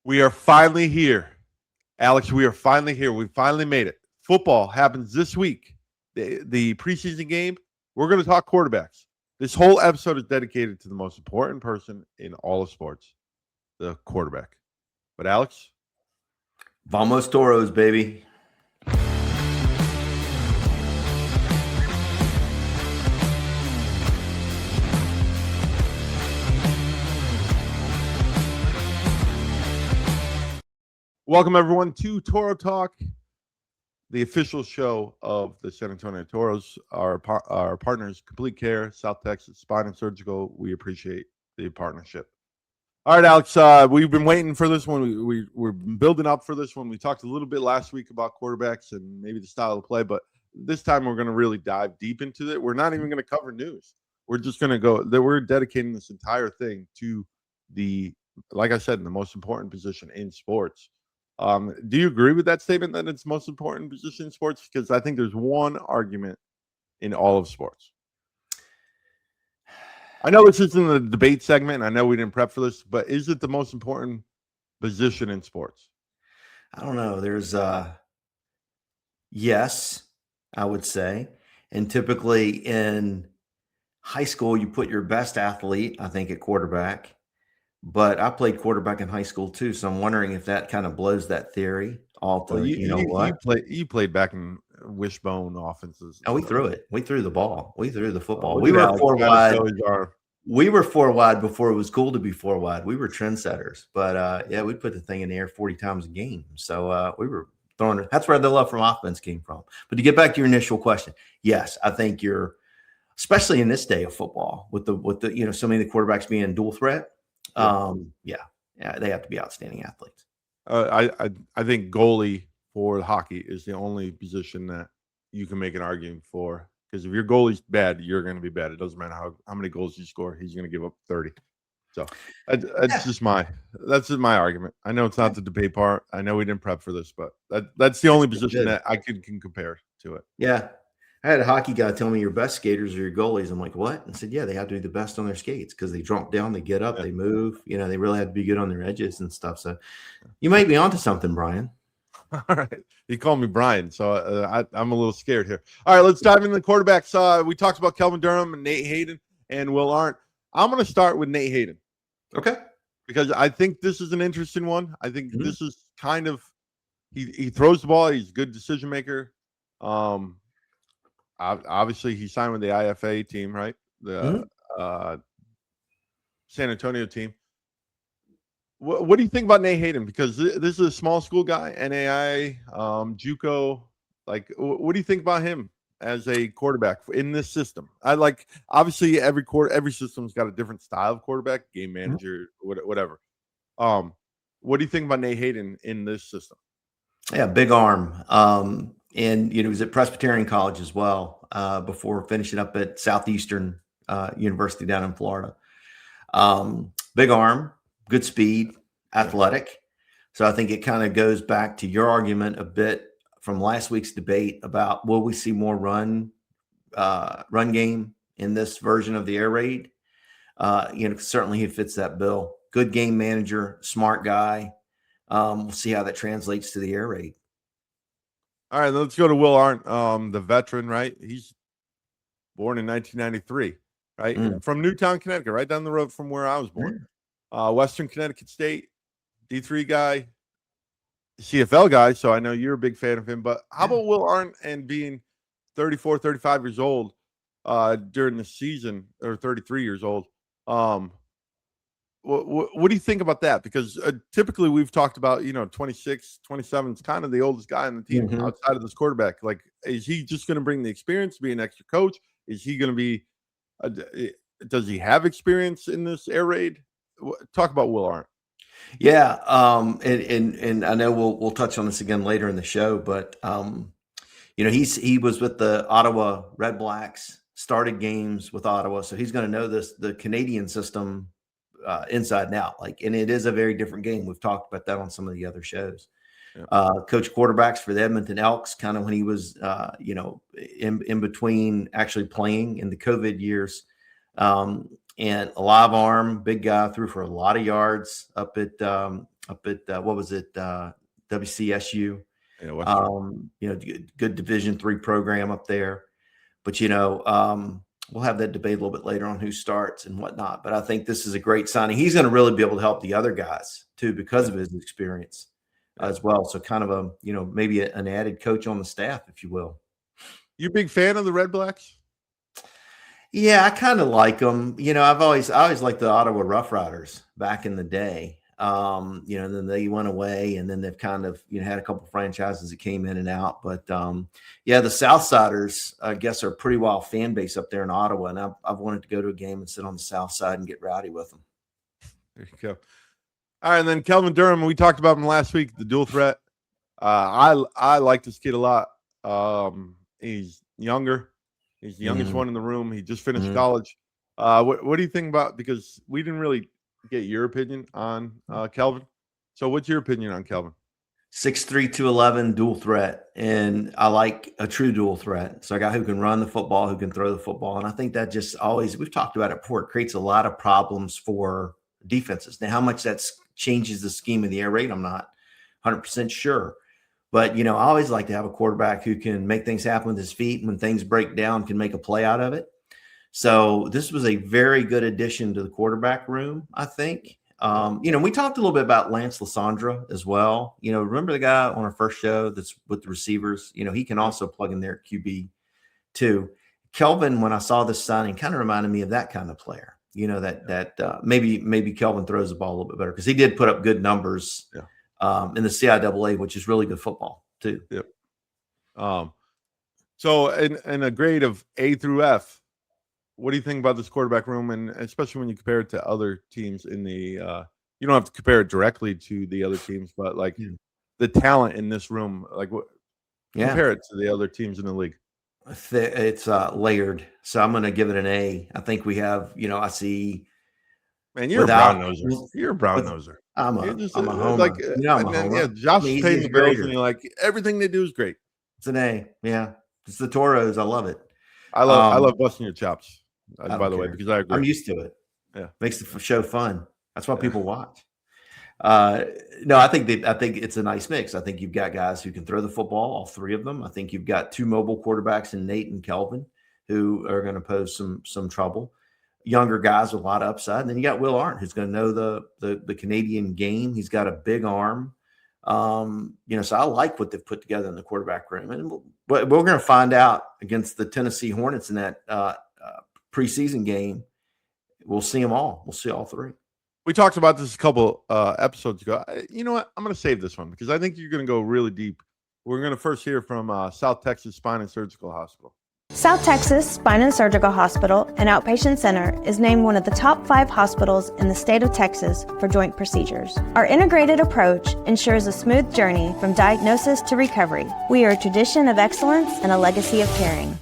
We are finally here. Alex, we are finally here. We finally made it. Football happens this week. The preseason game, we're going to talk quarterbacks. This whole episode is dedicated to the most important person in all of sports, the quarterback. But Alex? Vamos Toros, baby. Welcome, everyone, to Toro Talk, the official show of the San Antonio Toros. Our partners, Complete Care, South Texas Spine and Surgical. We appreciate the partnership. All right, Alex, we've been waiting for this one. We're building up for this one. We talked a little bit last week about quarterbacks and maybe the style of play, but this time we're going to really dive deep into it. We're not even going to cover news. We're just going to go – we're dedicating this entire thing to the, like I said, the most important position in sports. Do you agree with that statement that it's the most important position in sports? Because I think there's one argument in all of sports. I know this isn't a debate segment. I know we didn't prep for this, but is it the most important position in sports? I don't know. There's yes, I would say. And typically in high school, you put your best athlete, I think, at quarterback. But I played quarterback in high school too, so I'm wondering if that kind of blows that theory all to, Well, you played back in wishbone offenses. Oh, we threw it. We threw the ball. We threw the football. We were four wide. We were four wide before it was cool to be four wide. We were trendsetters. But yeah, we put the thing in the air 40 times a game. So we were throwing it. That's where the love from offense came from. But to get back to your initial question, yes, I think especially in this day of football, with the so many of the quarterbacks being dual threat. Yeah, they have to be outstanding athletes. I think goalie for hockey is the only position that you can make an argument for, because if your goalie's bad, you're going to be bad. It doesn't matter how many goals you score; he's going to give up 30. So that's just my argument. I know it's not the debate part. I know we didn't prep for this, but that's the only position that I can compare to it. Yeah. I had a hockey guy tell me your best skaters are your goalies. I'm like, what? And said, yeah, they have to be the best on their skates because they jump down, they get up, they move. They really have to be good on their edges and stuff. So you might be onto something, Brian. All right. You call me Brian, so I'm a little scared here. All right, let's dive into the quarterbacks. We talked about Kelvin Durham and Nate Hayden and Will Arndt. I'm going to start with Nate Hayden. Okay. Because I think this is an interesting one. I think this is kind of he throws the ball. He's a good decision maker. Obviously, he signed with the IFA team, right? The San Antonio team. What do you think about Nate Hayden? Because this is a small school guy, NAI, JUCO. Like, what do you think about him as a quarterback in this system? Obviously every system's got a different style of quarterback, game manager, whatever. What do you think about Nate Hayden in this system? Yeah, big arm. And, he was at Presbyterian College as well before finishing up at Southeastern University down in Florida. Big arm, good speed, athletic. So I think it kind of goes back to your argument a bit from last week's debate about will we see more run game in this version of the air raid? Certainly he fits that bill. Good game manager, smart guy. We'll see how that translates to the air raid. All right, let's go to Will Arndt, the veteran, right? He's born in 1993, right? From Newtown, Connecticut, right down the road from where I was born. Western Connecticut State, D3 guy, CFL guy, so I know you're a big fan of him. But how about Will Arndt and being 34, 35 years old during the season, or 33 years old? What do you think about that? Because typically we've talked about, 26, 27 is kind of the oldest guy on the team outside of this quarterback. Like, is he just going to bring the experience, be an extra coach? Is he going to be does he have experience in this air raid? Talk about Will Arndt. Yeah. And I know we'll touch on this again later in the show, but he was with the Ottawa Red Blacks, started games with Ottawa. So he's going to know the Canadian system inside and out. And it is a very different game. We've talked about that on some of the other shows. Coach quarterbacks for the Edmonton Elks, kind of when he was, in between actually playing in the COVID years. And a live arm, big guy, threw for a lot of yards up at up at what was it, WCSU. Yeah, Good Division III program up there. But we'll have that debate a little bit later on who starts and whatnot. But I think this is a great signing. He's going to really be able to help the other guys too because of his experience as well. So kind of a maybe an added coach on the staff, if you will. You a big fan of the Red Blacks? Yeah, I kind of like them. I always liked the Ottawa Rough Riders back in the day. Then they went away, and then they've kind of had a couple franchises that came in and out. But the Southsiders, I guess, are a pretty wild fan base up there in Ottawa, and I've wanted to go to a game and sit on the South Side and get rowdy with them. There you go. All right, and then Kelvin Durham, we talked about him last week, the dual threat. I like this kid a lot. He's younger. He's the youngest one in the room. He just finished college. What do you think about, because we didn't really get your opinion on Kelvin. So what's your opinion on Kelvin? 6'3", 211, dual threat. And I like a true dual threat. So a guy who can run the football, who can throw the football. And I think that just always, we've talked about it before, it creates a lot of problems for defenses. Now, how much that changes the scheme of the air raid, I'm not 100% sure. But, I always like to have a quarterback who can make things happen with his feet. When things break down, can make a play out of it. So this was a very good addition to the quarterback room, I think. We talked a little bit about Lance Lysandra as well. Remember the guy on our first show that's with the receivers? He can also plug in there at QB too. Kelvin, when I saw this signing, kind of reminded me of that kind of player. Maybe Kelvin throws the ball a little bit better because he did put up good numbers in the CIAA, which is really good football too. Yep. So in a grade of A through F, what do you think about this quarterback room, and especially when you compare it to other teams in the you don't have to compare it directly to the other teams, but like the talent in this room, like what compare it to the other teams in the league? It's layered. So I'm going to give it an A. I think we have, I see. Man, you're a brown noser. You're a brown noser. I'm a homer. Like, I'm a homer. Yeah, Josh is paying the bills, and you're like, everything they do is great. It's an A. Yeah. It's the Toros. I love it. I love busting your chops. By the way, because I agree. I'm used to it. Yeah, makes the show fun. That's why people watch. No, I think it's a nice mix. I think you've got guys who can throw the football, all three of them. I think you've got two mobile quarterbacks in Nate and Kelvin who are going to pose some trouble. Younger guys with a lot of upside. And then you got Will Arndt, who's going to know the Canadian game. He's got a big arm. So I like what they've put together in the quarterback room. And we're going to find out against the Tennessee Hornets in that preseason game. We'll see them all. We'll see all three. We talked about this a couple episodes ago. You know what? I'm going to save this one because I think you're going to go really deep. We're going to first hear from South Texas Spine and Surgical Hospital. South Texas Spine and Surgical Hospital, an outpatient center, is named one of the top 5 hospitals in the state of Texas for joint procedures. Our integrated approach ensures a smooth journey from diagnosis to recovery. We are a tradition of excellence and a legacy of caring.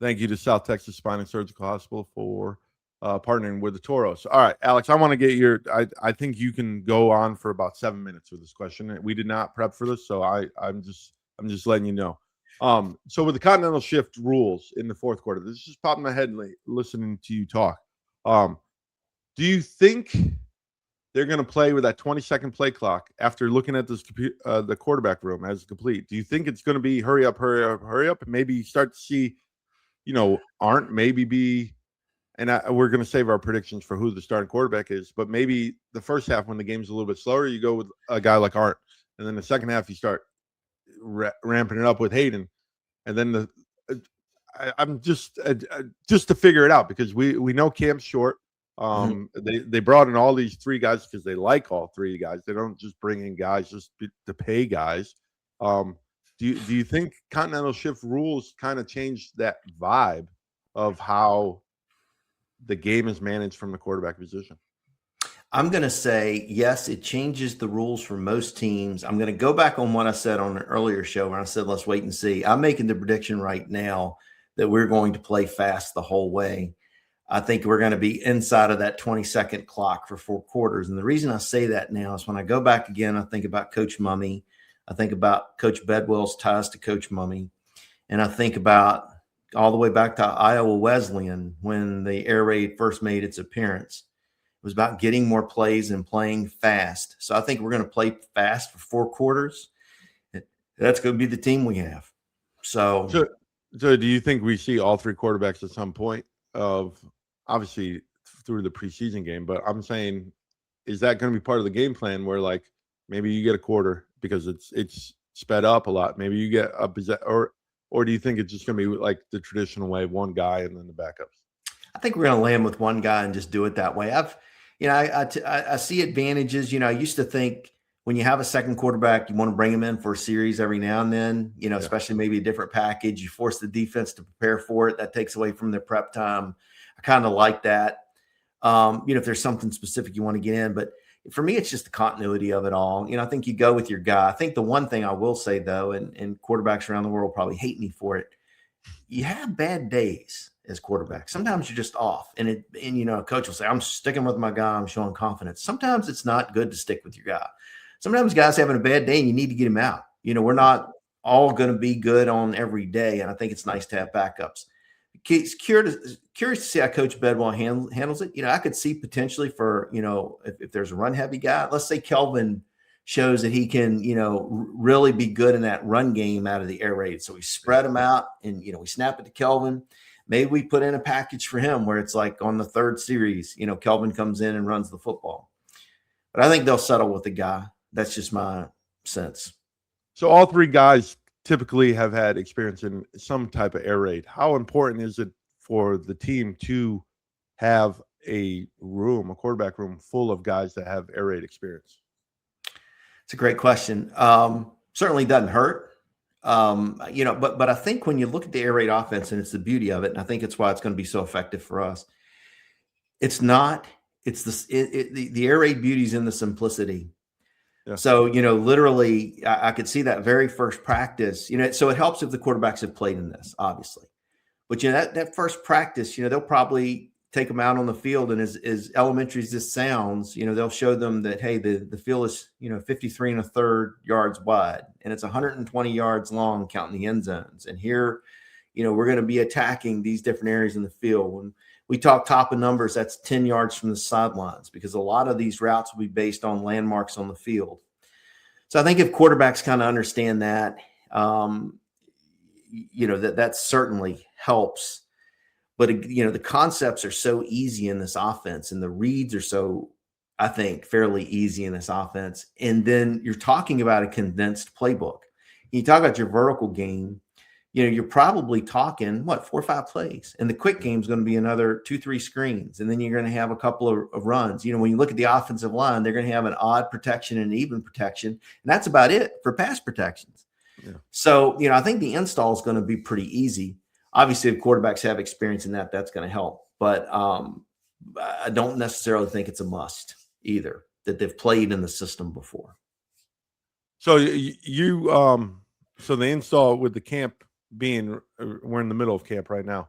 Thank you to South Texas Spine and Surgical Hospital for partnering with the Toros. All right, Alex, I want to get I think you can go on for about 7 minutes with this question. We did not prep for this, so I'm just letting you know. So with the continental shift rules in the fourth quarter, this is just popping my head listening to you talk. Do you think they're going to play with that 20-second play clock after looking at this the quarterback room as complete? Do you think it's going to be hurry up, and maybe start to see, Arndt maybe be, and we're going to save our predictions for who the starting quarterback is, but maybe the first half when the game's a little bit slower, you go with a guy like Arndt, and then the second half you start ramping it up with Hayden, and then I'm just to figure it out because we know Cam's short. They brought in all these 3 guys because they like all 3 guys. They don't just bring in guys just to pay guys. Do you think continental shift rules kind of changed that vibe of how the game is managed from the quarterback position? I'm going to say, yes, it changes the rules for most teams. I'm going to go back on what I said on an earlier show where I said, let's wait and see. I'm making the prediction right now that we're going to play fast the whole way. I think we're going to be inside of that 20-second clock for 4 quarters. And the reason I say that now is when I go back again, I think about Coach Mummy. I think about Coach Bedwell's ties to Coach Mummy. And I think about all the way back to Iowa Wesleyan when the air raid first made its appearance. It was about getting more plays and playing fast. So I think we're going to play fast for 4 quarters. That's going to be the team we have. So do you think we see all 3 quarterbacks at some point of obviously through the preseason game? But I'm saying, is that going to be part of the game plan where like maybe you get a quarter because it's sped up a lot? Maybe you get or do you think it's just going to be like the traditional way, one guy and then the backups? I think we're going to land with one guy and just do it that way. I see advantages. I used to think when you have a second quarterback, you want to bring him in for a series every now and then, especially maybe a different package. You force the defense to prepare for it. That takes away from their prep time. I kind of like that. If there's something specific you want to get in, but for me, it's just the continuity of it all. I think you go with your guy. I think the one thing I will say though, and quarterbacks around the world probably hate me for it, you have bad days as quarterback. Sometimes you're just off and a coach will say, I'm sticking with my guy. I'm showing confidence. Sometimes it's not good to stick with your guy. Sometimes guys having a bad day and you need to get him out. We're not all going to be good on every day. And I think it's nice to have backups. It's curious to see how Coach Bedwell handles it. I could see potentially for, if there's a run heavy guy, let's say Kelvin shows that he can, really be good in that run game out of the air raid. So we spread him out and, we snap it to Kelvin. Maybe we put in a package for him where it's like on the 3rd series, Kelvin comes in and runs the football. But I think they'll settle with the guy. That's just my sense. So all 3 guys typically have had experience in some type of air raid. How important is it for the team to have a quarterback room full of guys that have air raid experience? It's a great question. Certainly doesn't hurt. But I think when you look at the air raid offense, and it's the beauty of it, and I think it's why it's going to be so effective for us. The air raid beauty is in the simplicity. Yeah. So, literally I could see that very first practice, so it helps if the quarterbacks have played in this, obviously. But, that first practice, they'll probably take them out on the field. And as elementary as this sounds, they'll show them that, hey, the field is, 53 1/3 yards wide and it's 120 yards long counting the end zones. And here, we're going to be attacking these different areas in the field. When we talk top of numbers, that's 10 yards from the sidelines because a lot of these routes will be based on landmarks on the field. So I think if quarterbacks kind of understand that, that certainly helps. But, the concepts are so easy in this offense and the reads are so, I think, fairly easy in this offense. And then you're talking about a condensed playbook. You talk about your vertical game, you're probably talking, 4 or 5 plays. And the quick game is going to be another 2-3 screens. And then you're going to have a couple of runs. When you look at the offensive line, they're going to have an odd protection and an even protection. And that's about it for pass protections. Yeah. So, I think the install is going to be pretty easy. Obviously, if quarterbacks have experience in that, that's going to help. But I don't necessarily think it's a must either, that they've played in the system before. So so the install with the camp being, we're in the middle of camp right now.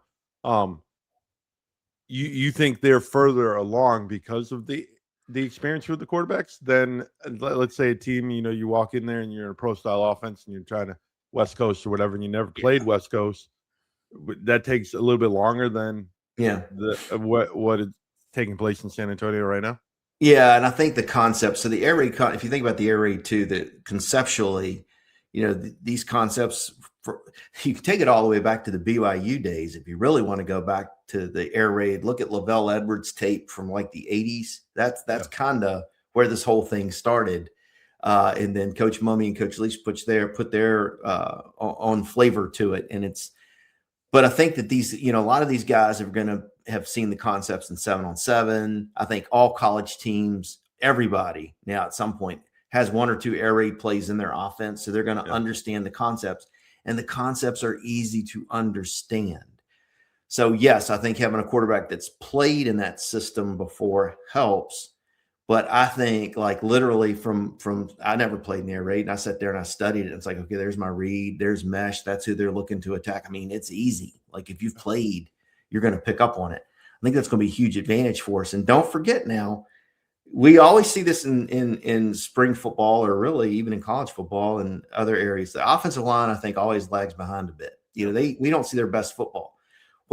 You think they're further along because of the experience with the quarterbacks than, let's say, a team, you walk in there and you're in a pro style offense and you're trying to West Coast or whatever, and you never played West Coast. That takes a little bit longer than what is taking place in San Antonio right now. Yeah, and I think the concept. So the air raid, if you think about the air raid too, that conceptually, these concepts, you can take it all the way back to the BYU days. If you really want to go back to the air raid, look at Lavelle Edwards' tape from like the 80s. That's kind of where this whole thing started. And then Coach Mummy and Coach Leach put their own flavor to it, and it's. But I think that these, a lot of these guys are going to have seen the concepts in 7-on-7. I think all college teams, everybody now at some point has 1 or 2 air raid plays in their offense. So they're going to understand the concepts, and the concepts are easy to understand. So yes, I think having a quarterback that's played in that system before helps. But I think like literally from I never played in the air raid, and I sat there and I studied it. And it's like, okay, there's my read, there's mesh. That's who they're looking to attack. I mean, it's easy. Like if you've played, you're going to pick up on it. I think that's going to be a huge advantage for us. And don't forget now, we always see this in spring football, or really even in college football and other areas. The offensive line, I think, always lags behind a bit. We don't see their best football.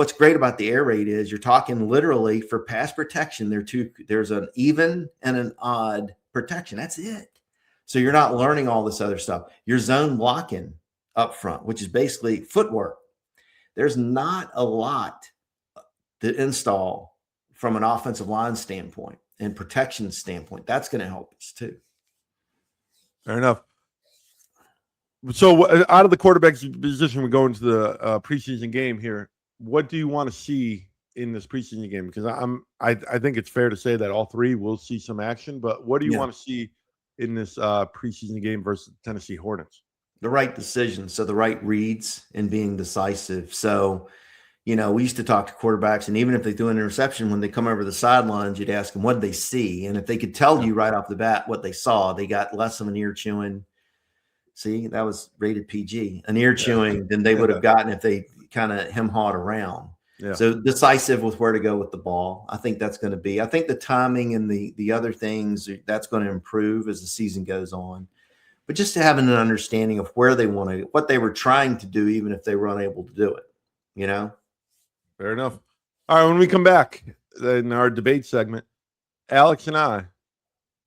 what's great about the air raid is you're talking literally for pass protection. There's an even and an odd protection. That's it. So you're not learning all this other stuff. You're zone blocking up front, which is basically footwork. There's not a lot to install from an offensive line standpoint and protection standpoint. That's going to help us too. Fair enough. So out of the quarterback's position, we go into the preseason game here. What do you want to see in this preseason game? Because I think it's fair to say that all three will see some action, but what do you want to see in this preseason game versus the Tennessee Hornets? The right decisions, so the right reads and being decisive. So, we used to talk to quarterbacks, and even if they do an interception, when they come over the sidelines, you'd ask them what did they see, and if they could tell you right off the bat what they saw, they got less of an ear chewing. See, that was rated PG. An ear chewing than they would have gotten if they kind of hem-hawed around. Yeah. So decisive with where to go with the ball. I think that's going to be. I think the timing and the other things, that's going to improve as the season goes on. But just having an understanding of where they want to, what they were trying to do, even if they were unable to do it, Fair enough. All right, when we come back in our debate segment, Alex and I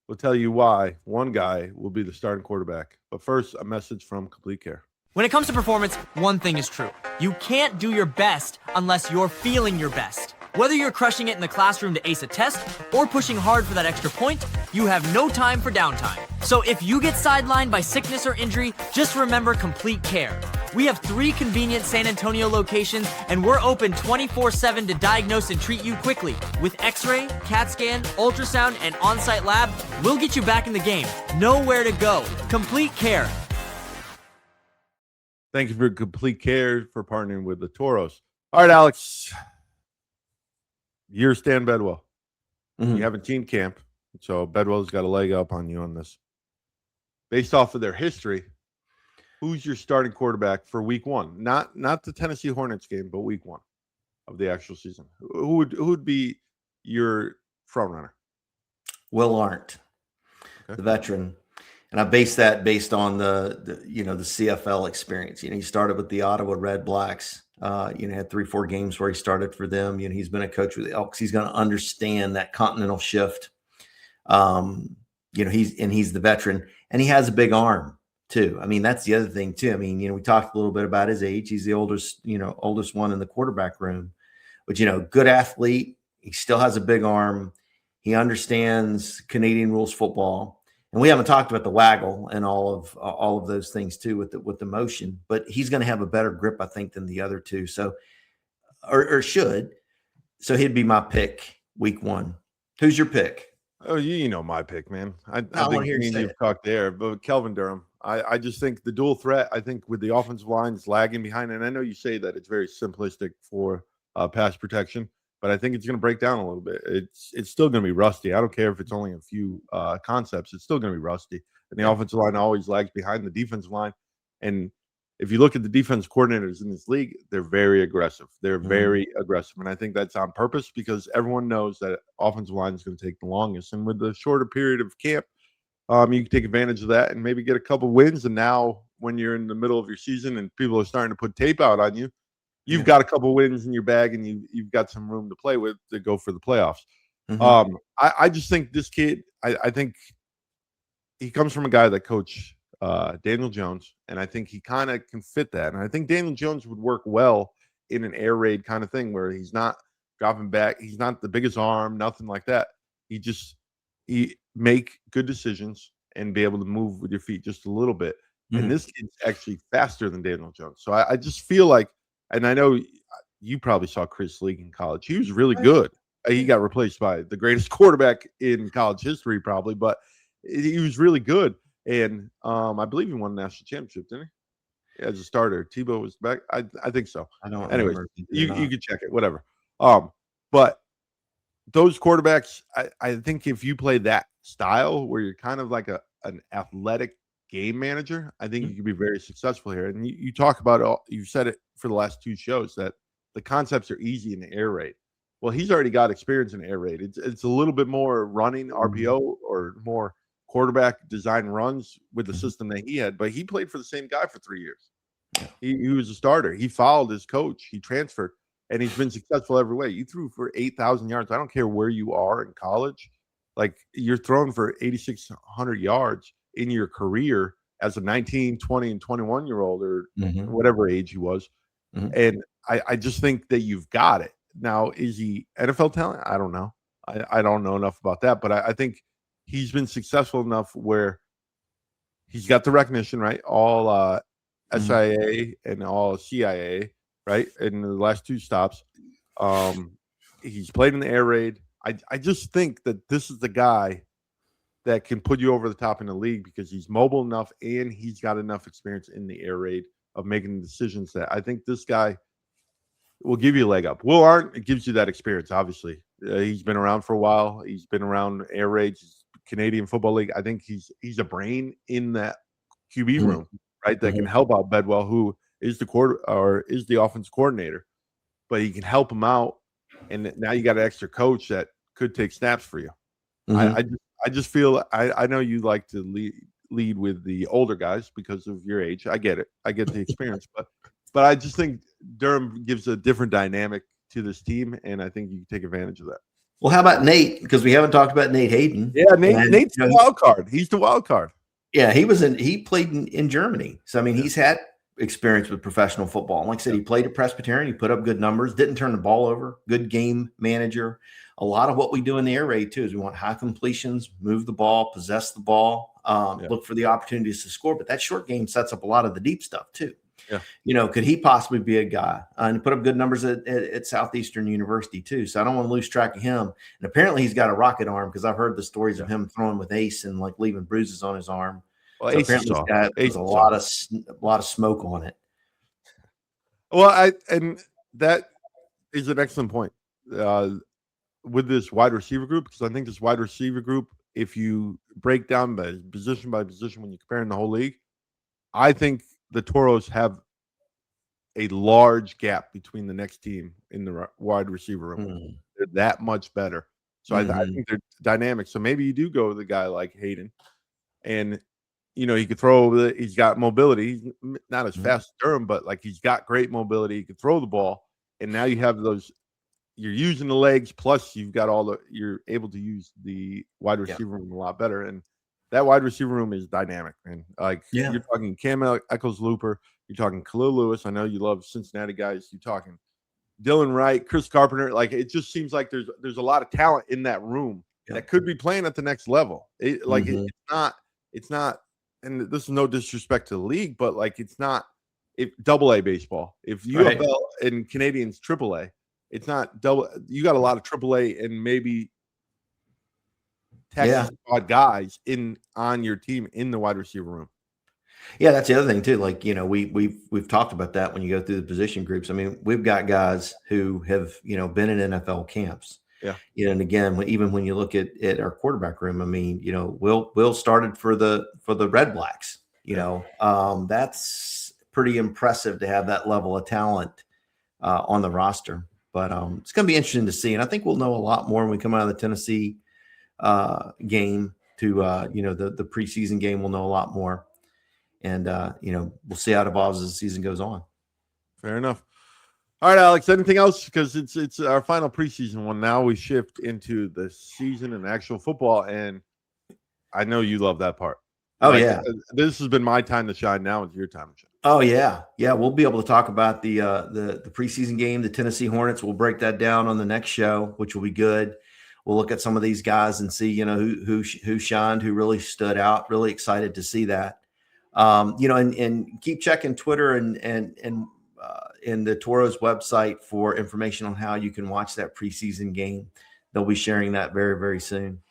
will tell you why one guy will be the starting quarterback. But first, a message from Complete Care. When it comes to performance, one thing is true. You can't do your best unless you're feeling your best. Whether you're crushing it in the classroom to ace a test or pushing hard for that extra point, you have no time for downtime. So if you get sidelined by sickness or injury, just remember Complete Care. We have 3 convenient San Antonio locations, and we're open 24/7 to diagnose and treat you quickly. With X-ray, CAT scan, ultrasound, and on-site lab, we'll get you back in the game. Nowhere to go. Complete Care. Thank you for Complete Care for partnering with the Toros. All right, Alex. You're Stan Bedwell. Mm-hmm. You haven't seen camp, so Bedwell's got a leg up on you on this. Based off of their history, who's your starting quarterback for week 1? Not the Tennessee Hornets game, but week 1 of the actual season. Who would be your front runner? Will Arndt, the veteran. And I base that based on the CFL experience. He started with the Ottawa Red Blacks. Had 3-4 games where he started for them. He's been a coach with the Elks. He's going to understand that continental shift. He's the veteran, and he has a big arm too. I mean, that's the other thing too. I mean, we talked a little bit about his age. He's the oldest one in the quarterback room, but good athlete. He still has a big arm. He understands Canadian rules football. And we haven't talked about the waggle and all of those things too with the motion, but he's going to have a better grip, I think, than the other two. So, or should. So he'd be my pick week 1. Who's your pick? Oh, you know my pick, man. I think you've talked there, but Kelvin Durham. I just think the dual threat. I think with the offensive lines lagging behind, and I know you say that it's very simplistic for pass protection. But I think it's going to break down a little bit. It's still going to be rusty. I don't care if it's only a few concepts. It's still going to be rusty. And the offensive line always lags behind the defensive line. And if you look at the defense coordinators in this league, they're very aggressive. They're very aggressive. And I think that's on purpose because everyone knows that offensive line is going to take the longest. And with the shorter period of camp, you can take advantage of that and maybe get a couple wins. And now when you're in the middle of your season and people are starting to put tape out on you, you've got a couple wins in your bag, and you've got some room to play with to go for the playoffs. Mm-hmm. I just think this kid. I think he comes from a guy that coached Daniel Jones, and I think he kind of can fit that. And I think Daniel Jones would work well in an air raid kind of thing where he's not dropping back. He's not the biggest arm, nothing like that. He make good decisions and be able to move with your feet just a little bit. Mm-hmm. And this kid's actually faster than Daniel Jones. So I just feel like. And I know you probably saw Chris League in college. He was really good. He got replaced by the greatest quarterback in college history, probably, but he was really good. And I believe he won a national championship, didn't he? As a starter. Tebow was back. I think so. I don't. Anyways, you can check it, whatever. But those quarterbacks, I think if you play that style where you're kind of like an athletic game manager, I think you could be very successful here. And you talk about you said it for the last 2 shows that the concepts are easy in the air raid. Well, he's already got experience in air raid. It's a little bit more running RPO or more quarterback design runs with the system that he had, but he played for the same guy for 3 years. He was a starter. He followed his coach. He transferred. and he's been successful every way. You threw for 8,000 yards. I don't care where you are in college. Like, you're throwing for 8,600 yards in your career as a 19, 20, and 21-year-old or whatever age he was. And I just think that you've got it. Now, is he NFL talent? I don't know. I don't know enough about that, but I think he's been successful enough where he's got the recognition, right? All SIA and all CIA, right? In the last 2 stops. He's played in the air raid. I just think that this is the guy that can put you over the top in the league because he's mobile enough and he's got enough experience in the air raid of making decisions that I think this guy will give you a leg up. Will Arndt, it gives you that experience, obviously. He's been around for a while. He's been around air raids, Canadian Football League. I think he's a brain in that QB room, right? That can help out Bedwell, who is the offense coordinator, but he can help him out. And now you got an extra coach that could take snaps for you. I just feel I know you like to lead with the older guys because of your age. I get it. I get the experience, but I just think Durham gives a different dynamic to this team, and I think you can take advantage of that. Well, how about Nate? Because we haven't talked about Nate Hayden. Yeah, Nate's the wild card. He's the wild card. Yeah, he played in Germany. So, I mean, he's had experience with professional football. And like I said, he played at Presbyterian. He put up good numbers, didn't turn the ball over, good game manager. A lot of what we do in the air raid, too, is we want high completions, move the ball, possess the ball, look for the opportunities to score. But that short game sets up a lot of the deep stuff, too. Yeah. Could he possibly be a guy? And put up good numbers at Southeastern University, too. So I don't want to lose track of him. And apparently he's got a rocket arm because I've heard the stories of him throwing with ace and like leaving bruises on his arm. Well, so apparently there's a lot of smoke on it. Well, and that is an excellent point with this wide receiver group, because I think this wide receiver group, if you break down by position when you're comparing the whole league, I think the Toros have a large gap between the next team in the wide receiver room. They're that much better. So I think they're dynamic. So maybe you do go with a guy like Hayden, and he could throw. He's got mobility. He's not as fast as Durham, but like he's got great mobility. He can throw the ball, and now you have those. You're using the legs, plus you've got you're able to use the wide receiver room a lot better, and that wide receiver room is dynamic, man. You're talking Cam Echols Looper, you're talking Khalil Lewis. I know you love Cincinnati guys. You're talking Dylan Wright, Chris Carpenter. Like, it just seems like there's a lot of talent in that room that could be playing at the next level. It's not, and this is no disrespect to the league, but like it's not double A baseball. If UFL and Canadians triple A, it's not double. You got a lot of triple A and maybe Texas squad guys on your team in the wide receiver room. Yeah, that's the other thing too. Like, we've talked about that when you go through the position groups. I mean, we've got guys who have, been in NFL camps. Yeah. And again, even when you look at our quarterback room, I mean, Will started for the Red Blacks. That's pretty impressive to have that level of talent on the roster. But it's going to be interesting to see. And I think we'll know a lot more when we come out of the Tennessee game to, the preseason game. We'll know a lot more. And, we'll see how it evolves as the season goes on. Fair enough. All right, Alex, anything else? Because it's our final preseason one. Now we shift into the season and actual football. And I know you love that part. Oh, yeah. This has been my time to shine. Now it's your time to shine. Oh, yeah. Yeah, we'll be able to talk about the preseason game, the Tennessee Hornets. We'll break that down on the next show, which will be good. We'll look at some of these guys and see, who shined, who really stood out. Really excited to see that. And keep checking Twitter and the Toros website for information on how you can watch that preseason game. They'll be sharing that very, very soon.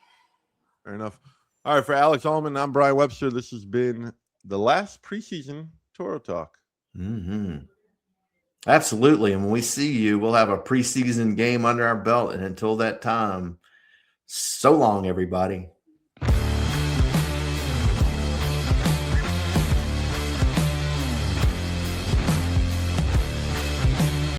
Fair enough. All right, for Alex Allman, I'm Brian Webster. This has been the last preseason Toro Talk. Absolutely. And when we see you, we'll have a preseason game under our belt. And until that time, so long, everybody.